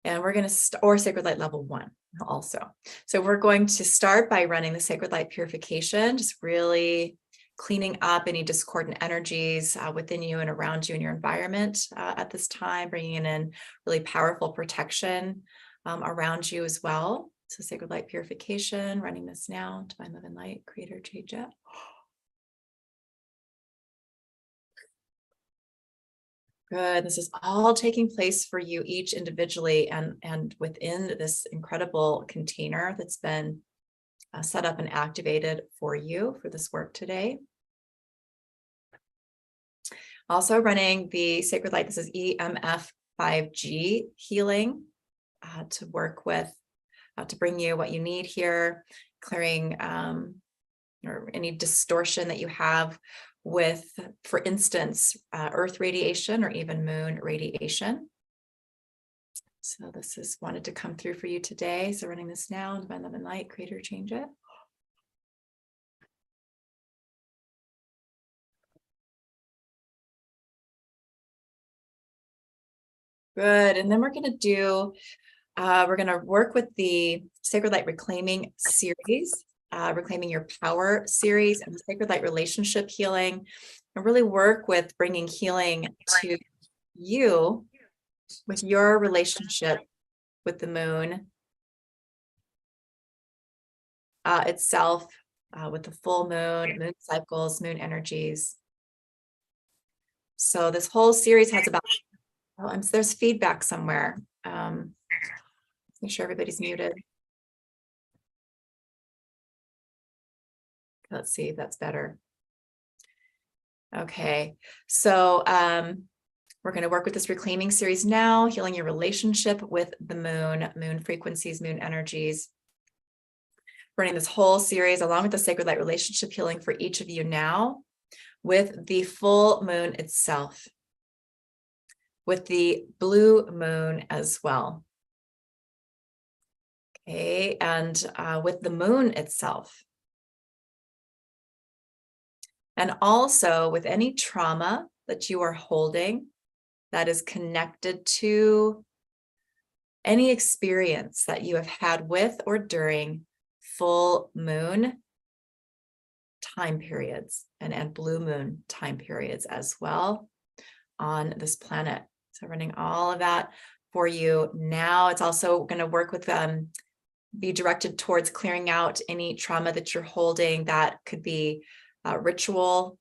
And we're going to or Sacred Light Level 1 also. So we're going to start by running the Sacred Light Purification, just really cleaning up any discordant energies within you and around you in your environment at this time, bringing in really powerful protection around you as well. So Sacred Light Purification, running this now. Divine Love and Light, Creator, change it. Good. This is all taking place for you each individually and within this incredible container that's been set up and activated for you for this work today. Also running the Sacred Light, this is EMF 5G healing to work with, to bring you what you need here, clearing or any distortion that you have with, for instance, earth radiation or even moon radiation. So this is wanted to come through for you today. So running this now, Divine Love and Light, Creator, change it. Good. And then we're going to do, we're going to work with the Sacred Light Reclaiming series, Reclaiming Your Power series, and the Sacred Light Relationship Healing, and really work with bringing healing to you with your relationship with the moon itself with the full moon, moon cycles, moon energies. So this whole series has about, there's feedback somewhere. Make sure everybody's muted. Let's see if that's better. Okay, so we're going to work with this reclaiming series now, healing your relationship with the moon, moon frequencies, moon energies. Running this whole series along with the sacred light relationship healing for each of you now with the full moon itself, with the blue moon as well. Okay, and with the moon itself. And also with any trauma that you are holding that is connected to any experience that you have had with or during full moon time periods and blue moon time periods as well on this planet. So running all of that for you now. It's also going to work with be directed towards clearing out any trauma that you're holding that could be ritual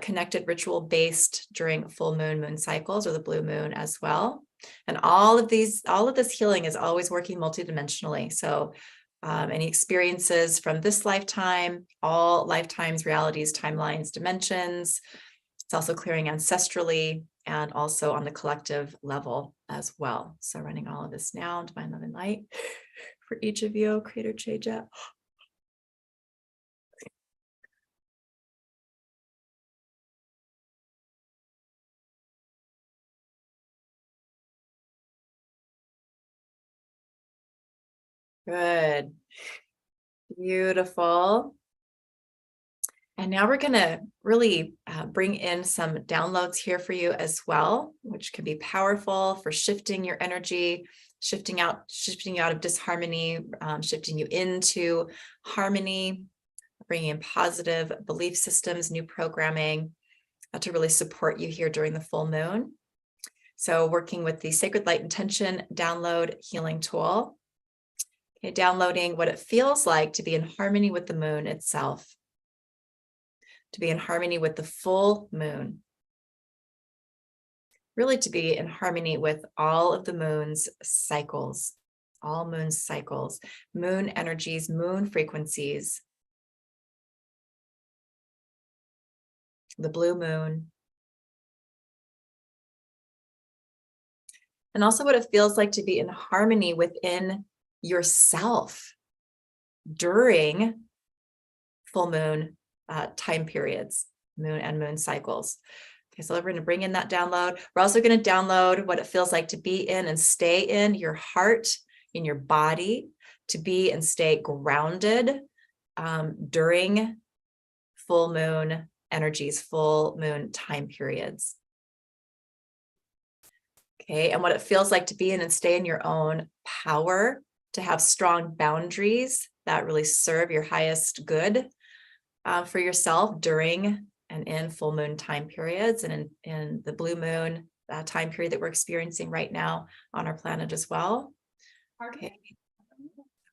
connected, ritual based during full moon cycles or the blue moon as well. And all of this healing is always working multidimensionally. So any experiences from this lifetime, all lifetimes, realities, timelines, dimensions. It's also clearing ancestrally and also on the collective level as well. So running all of this now, divine love and light for each of you, Creator Cheja. Good. Beautiful. And now we're going to really bring in some downloads here for you as well, which can be powerful for shifting your energy, shifting out of disharmony, shifting you into harmony, bringing in positive belief systems, new programming to really support you here during the full moon. So working with the Sacred Light Intention Download Healing Tool. Okay, downloading what it feels like to be in harmony with the moon itself, to be in harmony with the full moon, really to be in harmony with all of the moon's cycles, all moon cycles, moon energies, moon frequencies, the blue moon, and also what it feels like to be in harmony within yourself during full moon time periods, moon and moon cycles. Okay, so we're going to bring in that download. We're also going to download what it feels like to be in and stay in your heart, in your body, to be and stay grounded during full moon energies, full moon time periods. Okay, and what it feels like to be in and stay in your own power, to have strong boundaries that really serve your highest good for yourself during and in full moon time periods, and in the blue moon time period that we're experiencing right now on our planet as well. Okay,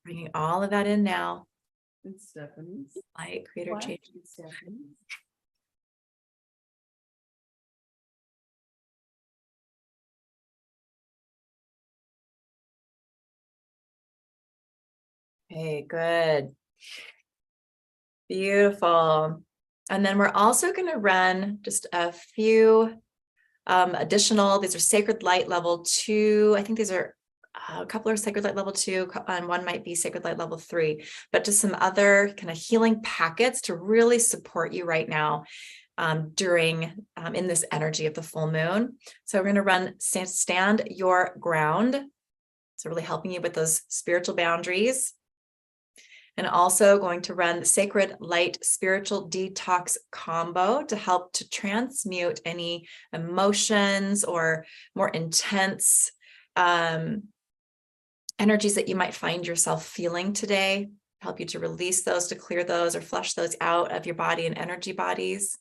bringing all of that in now. And Stephanie's. Light, Creator Change. Okay, good. Beautiful. And then we're also going to run just a few additional, these are Sacred Light Level 2. I think these are a couple are Sacred Light Level 2, and one might be Sacred Light Level 3, but just some other kind of healing packets to really support you right now during in this energy of the full moon. So we're going to run Stand Your Ground. So really helping you with those spiritual boundaries. And also going to run the Sacred Light Spiritual Detox Combo to help to transmute any emotions or more intense energies that you might find yourself feeling today, help you to release those, to clear those or flush those out of your body and energy bodies,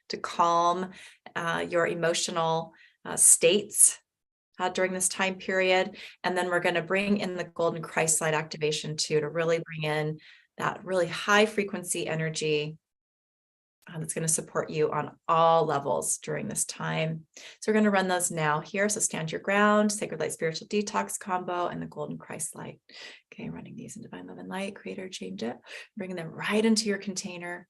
to calm your emotional states during this time period. And then we're going to bring in the Golden Christ Light activation too, to really bring in that really high frequency energy that's going to support you on all levels during this time. So we're going to run those now here. So stand your ground, Sacred Light Spiritual Detox combo, and the Golden Christ Light. Okay, running these in Divine Love and Light, Creator, change it, bringing them right into your container.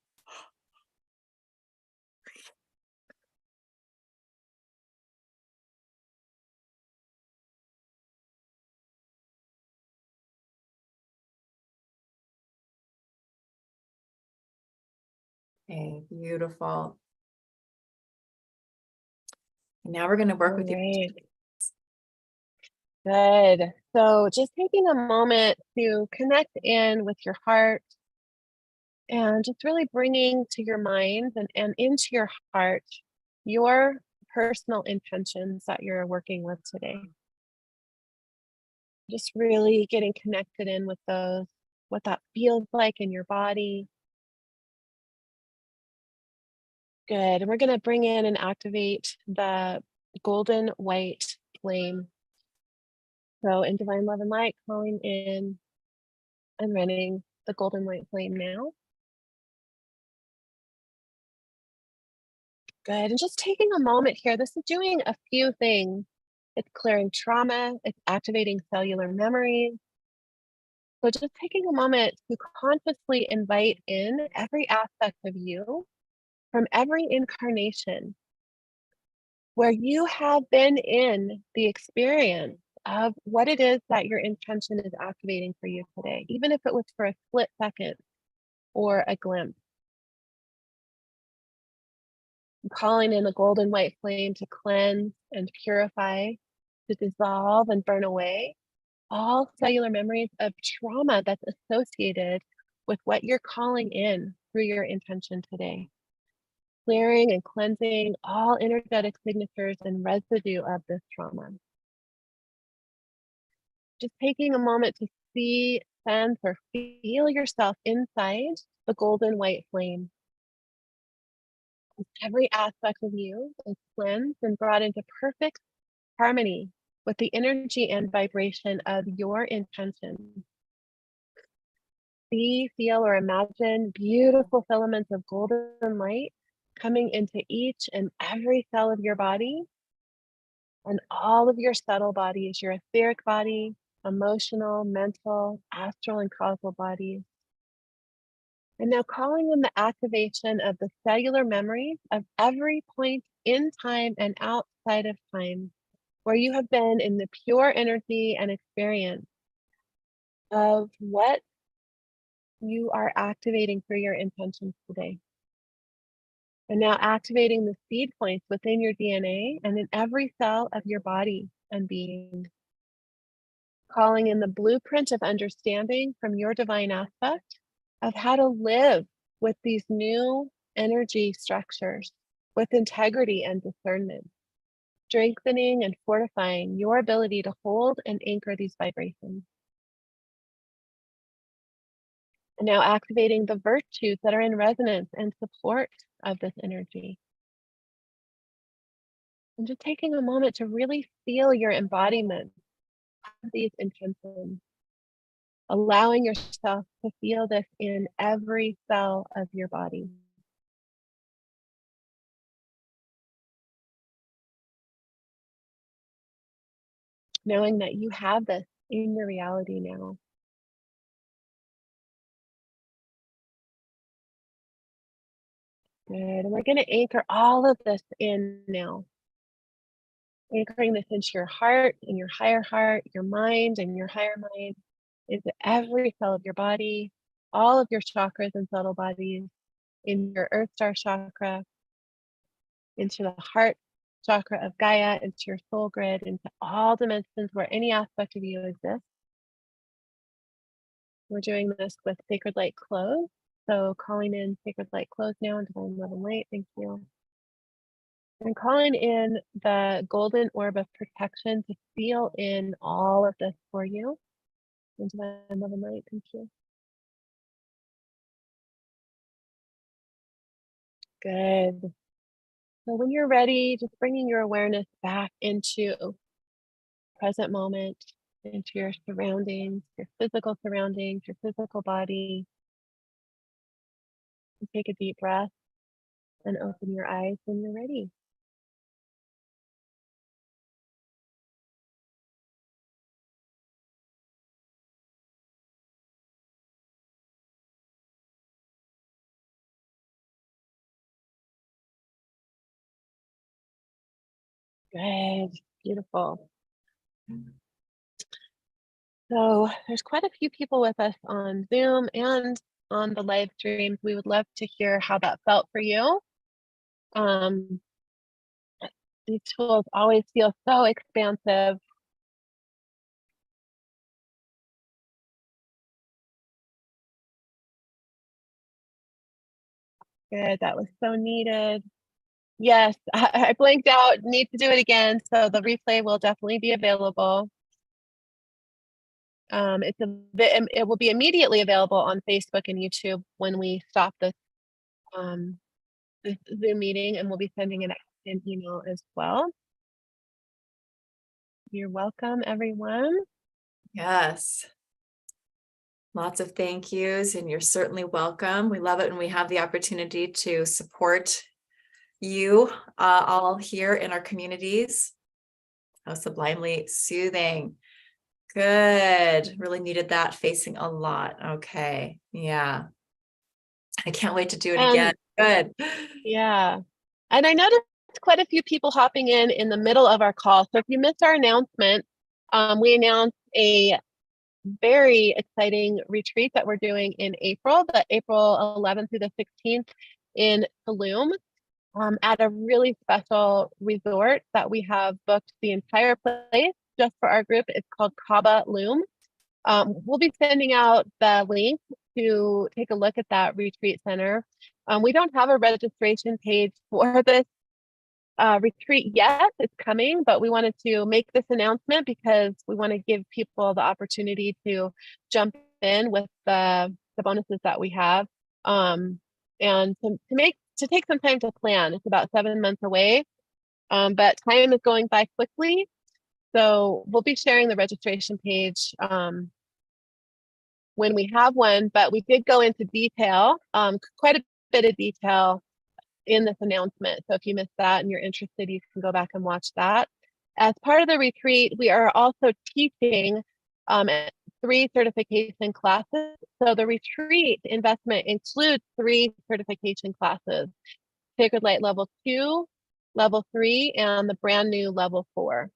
Okay, beautiful. And now we're going to work with you. Great. Good. So just taking a moment to connect in with your heart and just really bringing to your mind and into your heart your personal intentions that you're working with today. Just really getting connected in with those, what that feels like in your body. Good. And we're going to bring in and activate the golden white flame. So in Divine Love and Light, calling in and running the golden white flame now. Good. And just taking a moment here, this is doing a few things. It's clearing trauma, it's activating cellular memories. So just taking a moment to consciously invite in every aspect of you from every incarnation where you have been in the experience of what it is that your intention is activating for you today, even if it was for a split second or a glimpse. Calling in the golden white flame to cleanse and purify, to dissolve and burn away all cellular memories of trauma that's associated with what you're calling in through your intention today. Clearing and cleansing all energetic signatures and residue of this trauma. Just taking a moment to see, sense, or feel yourself inside the golden white flame. Every aspect of you is cleansed and brought into perfect harmony with the energy and vibration of your intention. See, feel, or imagine beautiful filaments of golden light coming into each and every cell of your body and all of your subtle bodies, your etheric body, emotional, mental, astral, and causal bodies. And now calling in the activation of the cellular memories of every point in time and outside of time where you have been in the pure energy and experience of what you are activating through your intentions today. And now activating the seed points within your DNA and in every cell of your body and being. Calling in the blueprint of understanding from your divine aspect of how to live with these new energy structures with integrity and discernment, strengthening and fortifying your ability to hold and anchor these vibrations. And now activating the virtues that are in resonance and support of this energy. And just taking a moment to really feel your embodiment of these intentions. Allowing yourself to feel this in every cell of your body. Knowing that you have this in your reality now. Good. And we're going to anchor all of this in now. Anchoring this into your heart and your higher heart, your mind and your higher mind, into every cell of your body, all of your chakras and subtle bodies, in your Earth Star chakra, into the heart chakra of Gaia, into your soul grid, into all dimensions where any aspect of you exists. We're doing this with Sacred Light Close. So calling in Sacred Light Close now and Divine Love and Light. Thank you. And calling in the golden orb of protection to seal in all of this for you. And Divine Love and Light. Thank you. Good. So when you're ready, just bringing your awareness back into present moment, into your surroundings, your physical body, to take a deep breath and open your eyes when you're ready. Good, beautiful. So there's quite a few people with us on Zoom and on the live streams. We would love to hear how that felt for you. Um, these tools always feel so expansive. Good, that was so needed. Yes, I blanked out, need to do it again. So the replay will definitely be available. It will be immediately available on Facebook and YouTube when we stop this Zoom meeting, and we'll be sending an email as well. You're welcome, everyone. Yes. Lots of thank yous, and you're certainly welcome. We love it when we have the opportunity to support you all here in our communities. How sublimely soothing. Good. Really needed that, facing a lot. Okay. Yeah. I can't wait to do it again. Good. Yeah. And I noticed quite a few people hopping in the middle of our call. So if you missed our announcement, we announced a very exciting retreat that we're doing in April, the April 11th through the 16th in Tulum, at a really special resort that we have booked the entire place just for our group. It's called Kaba Loom. We'll be sending out the link to take a look at that retreat center. We don't have a registration page for this retreat yet. It's coming, but we wanted to make this announcement because we want to give people the opportunity to jump in with the bonuses that we have, and to take some time to plan. It's about 7 months away, but time is going by quickly. So we'll be sharing the registration page when we have one, but we did go into detail, quite a bit of detail in this announcement. So if you missed that and you're interested, you can go back and watch that. As part of the retreat, we are also teaching 3 certification classes. So the retreat investment includes 3 certification classes: Sacred Light Level 2, Level 3, and the brand new Level 4.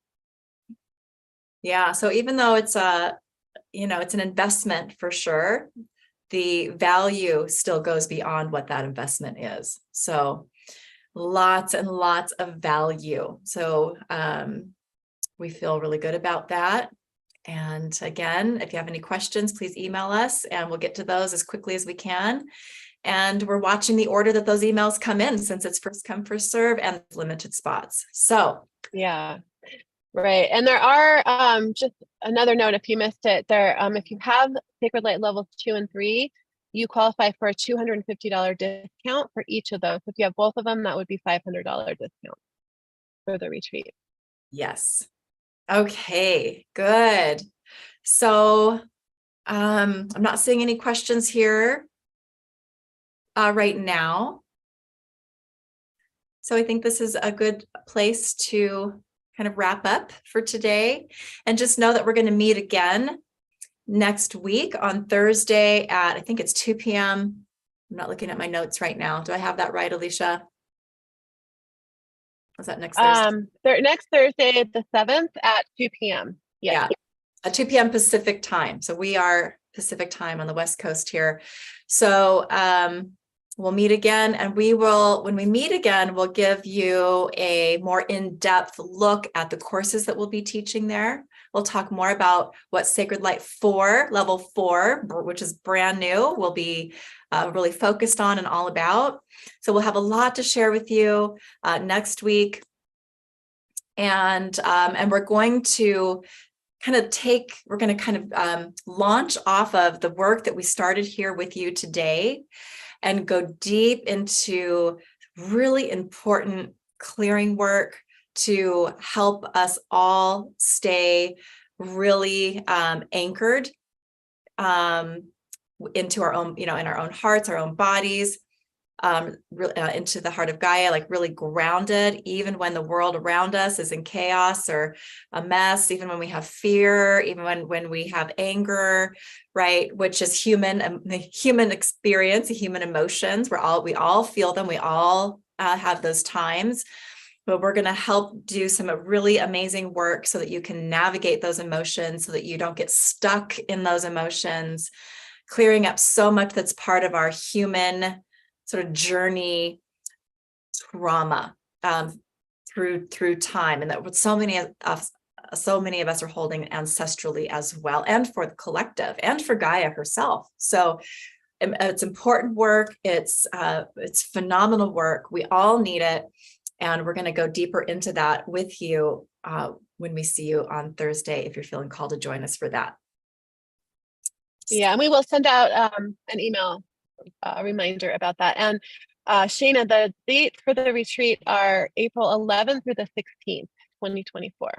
Yeah. So even though it's it's an investment for sure, the value still goes beyond what that investment is. So lots and lots of value. So we feel really good about that. And again, if you have any questions, please email us and we'll get to those as quickly as we can. And we're watching the order that those emails come in, since it's first come, first serve and limited spots. So yeah. Right. And there are, just another note, if you missed it, if you have Sacred Light Levels 2 and 3, you qualify for a $250 discount for each of those. If you have both of them, that would be $500 discount for the retreat. yes. Okay, good. So I'm not seeing any questions here right now. So I think this is a good place to kind of wrap up for today, and just know that we're going to meet again next week on Thursday at, I think it's 2 p.m. I'm not looking at my notes right now. Do I have that right, Alicia? Was that next Thursday? Next Thursday, the 7th at 2 p.m. Yeah, at 2 p.m. Pacific time. So we are Pacific time on the West Coast here. So we'll meet again, and when we meet again, we'll give you a more in-depth look at the courses that we'll be teaching there. We'll talk more about what Sacred Light 4, Level 4, which is brand new, will be really focused on and all about. So we'll have a lot to share with you next week. And we're going to launch off of the work that we started here with you today and go deep into really important clearing work to help us all stay really anchored into our own, in our own hearts, our own bodies, into the heart of Gaia, like really grounded, even when the world around us is in chaos or a mess, even when we have fear, even when we have anger, right? Which is human, the human experience, the human emotions. We all feel them. We all have those times. But we're going to help do some really amazing work so that you can navigate those emotions, so that you don't get stuck in those emotions, clearing up so much that's part of our human sort of journey trauma through time, and that what so many of us are holding ancestrally as well, and for the collective, and for Gaia herself. So it's important work. It's phenomenal work. We all need it. And we're going to go deeper into that with you when we see you on Thursday, if you're feeling called to join us for that. Yeah, and we will send out an email reminder about that. And Shana, the dates for the retreat are April 11th through the 16th, 2024.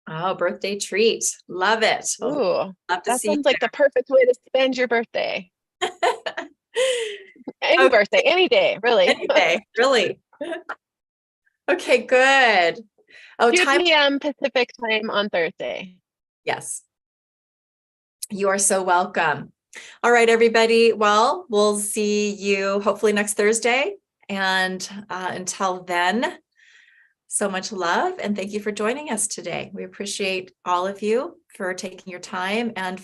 Oh, birthday treat. Love it. Ooh, love to that see sounds like the perfect way to spend your birthday. Any Okay. birthday, any day, really. Any day, really. Okay, good. Oh, 2 time. p.m. Pacific time on Thursday. Yes. You are so welcome. All right, everybody. Well, we'll see you hopefully next Thursday. And until then, so much love. And thank you for joining us today. We appreciate all of you for taking your time and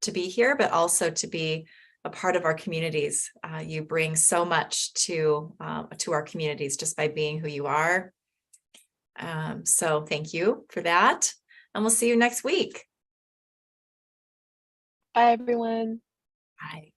to be here, but also to be a part of our communities. You bring so much to our communities just by being who you are. So thank you for that. And we'll see you next week. Bye, everyone. Bye.